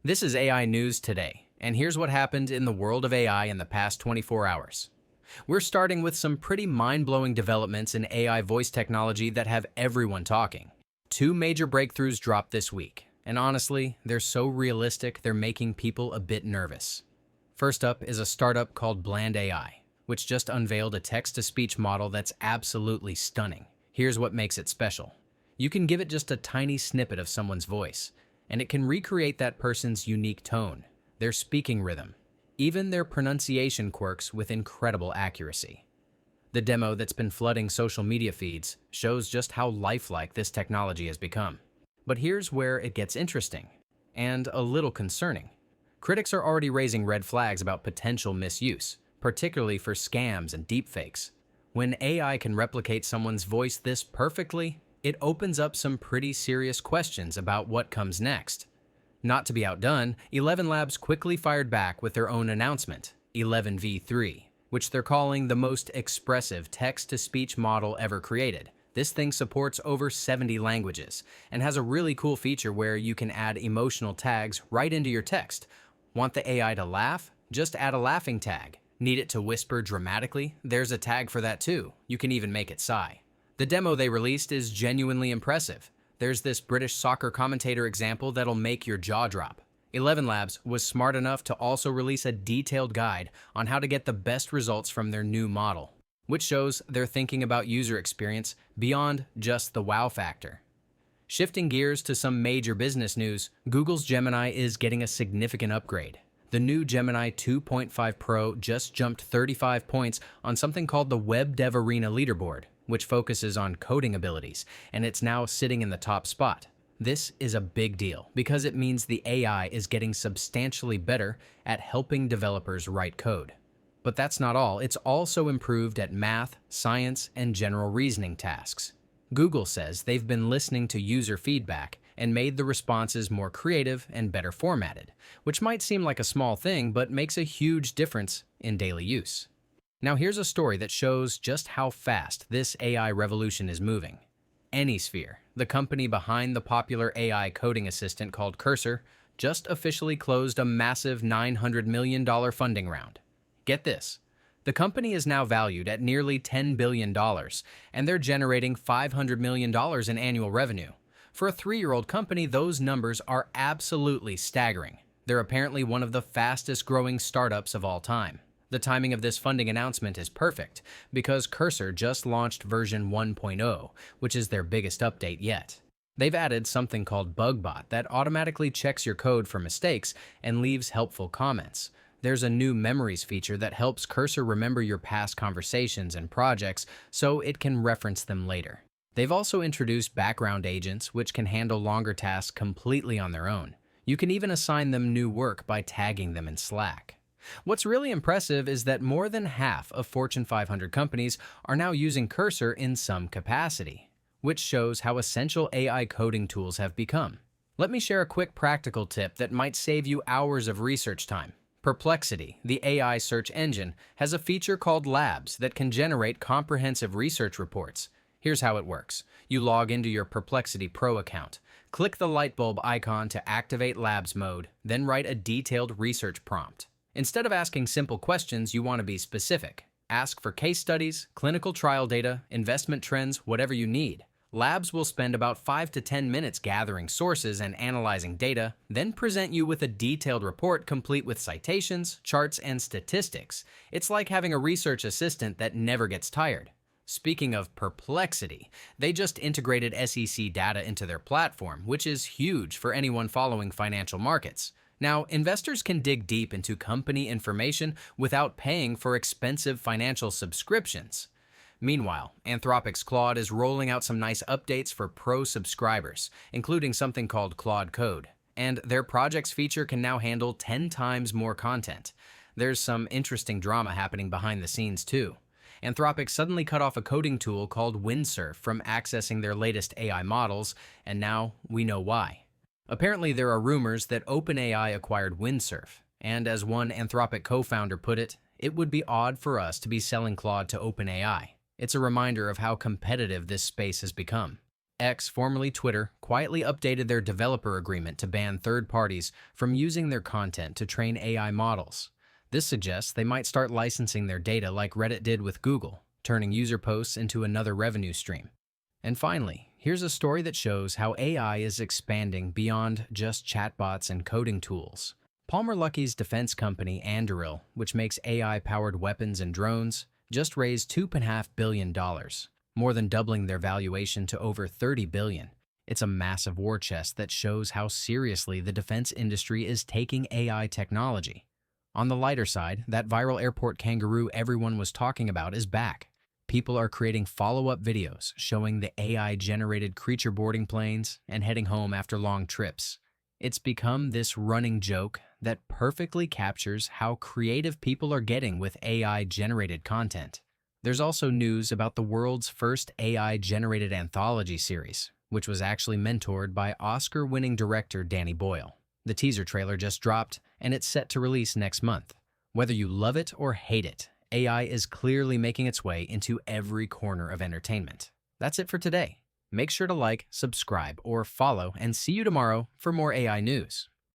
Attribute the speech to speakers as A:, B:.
A: This is AI News Today, and here's what happened in the world of AI in the past 24 hours. We're starting with some pretty mind-blowing developments in AI voice technology that have everyone talking. Two major breakthroughs dropped this week, and honestly, they're so realistic they're making people a bit nervous. First up is a startup called Bland AI, which just unveiled a text-to-speech model that's absolutely stunning. Here's what makes it special. You can give it just a tiny snippet of someone's voice, and it can recreate that person's unique tone, their speaking rhythm, even their pronunciation quirks with incredible accuracy. The demo that's been flooding social media feeds shows just how lifelike this technology has become. But here's where it gets interesting, and a little concerning. Critics are already raising red flags about potential misuse, particularly for scams and deepfakes. When AI can replicate someone's voice this perfectly, it opens up some pretty serious questions about what comes next. Not to be outdone, ElevenLabs quickly fired back with their own announcement, 11v3, which they're calling the most expressive text-to-speech model ever created. This thing supports over 70 languages and has a really cool feature where you can add emotional tags right into your text. Want the AI to laugh? Just add a laughing tag. Need it to whisper dramatically? There's a tag for that too. You can even make it sigh. The demo they released is genuinely impressive. There's this British soccer commentator example that'll make your jaw drop. ElevenLabs was smart enough to also release a detailed guide on how to get the best results from their new model, which shows they're thinking about user experience beyond just the wow factor. Shifting gears to some major business news, Google's Gemini is getting a significant upgrade. The new Gemini 2.5 Pro just jumped 35 points on something called the Web Dev Arena leaderboard, which focuses on coding abilities, and it's now sitting in the top spot. This is a big deal because it means the AI is getting substantially better at helping developers write code. But that's not all. It's also improved at math, science, and general reasoning tasks. Google says they've been listening to user feedback and made the responses more creative and better formatted, which might seem like a small thing but makes a huge difference in daily use. Now here's a story that shows just how fast this AI revolution is moving. Anysphere, the company behind the popular AI coding assistant called Cursor, just officially closed a massive $900 million funding round. Get this, the company is now valued at nearly $10 billion, and they're generating $500 million in annual revenue. For a 3-year-old company, those numbers are absolutely staggering. They're apparently one of the fastest growing startups of all time. The timing of this funding announcement is perfect because Cursor just launched version 1.0, which is their biggest update yet. They've added something called BugBot that automatically checks your code for mistakes and leaves helpful comments. There's a new memories feature that helps Cursor remember your past conversations and projects so it can reference them later. They've also introduced background agents which can handle longer tasks completely on their own. You can even assign them new work by tagging them in Slack. What's really impressive is that more than half of Fortune 500 companies are now using Cursor in some capacity, which shows how essential AI coding tools have become. Let me share a quick practical tip that might save you hours of research time. Perplexity, the AI search engine, has a feature called Labs that can generate comprehensive research reports. Here's how it works. You log into your Perplexity Pro account, click the light bulb icon to activate Labs mode, then write a detailed research prompt. Instead of asking simple questions, you want to be specific. Ask for case studies, clinical trial data, investment trends, whatever you need. Labs will spend about 5 to 10 minutes gathering sources and analyzing data, then present you with a detailed report complete with citations, charts, and statistics. It's like having a research assistant that never gets tired. Speaking of Perplexity, they just integrated SEC data into their platform, which is huge for anyone following financial markets. Now, investors can dig deep into company information without paying for expensive financial subscriptions. Meanwhile, Anthropic's Claude is rolling out some nice updates for pro subscribers, including something called Claude Code, and their projects feature can now handle 10 times more content. There's some interesting drama happening behind the scenes too. Anthropic suddenly cut off a coding tool called Windsurf from accessing their latest AI models, and now we know why. Apparently, there are rumors that OpenAI acquired Windsurf, and as one Anthropic co-founder put it, it would be odd for us to be selling Claude to OpenAI. It's a reminder of how competitive this space has become. X, formerly Twitter, quietly updated their developer agreement to ban third parties from using their content to train AI models. This suggests they might start licensing their data like Reddit did with Google, turning user posts into another revenue stream. And finally, here's a story that shows how AI is expanding beyond just chatbots and coding tools. Palmer Luckey's defense company, Anduril, which makes AI-powered weapons and drones, just raised $2.5 billion, more than doubling their valuation to over $30 billion. It's a massive war chest that shows how seriously the defense industry is taking AI technology. On the lighter side, that viral airport kangaroo everyone was talking about is back. People are creating follow-up videos showing the AI-generated creature boarding planes and heading home after long trips. It's become this running joke that perfectly captures how creative people are getting with AI-generated content. There's also news about the world's first AI-generated anthology series, which was actually mentored by Oscar-winning director Danny Boyle. The teaser trailer just dropped, and it's set to release next month. Whether you love it or hate it, AI is clearly making its way into every corner of entertainment. That's it for today. Make sure to like, subscribe, or follow, and see you tomorrow for more AI news.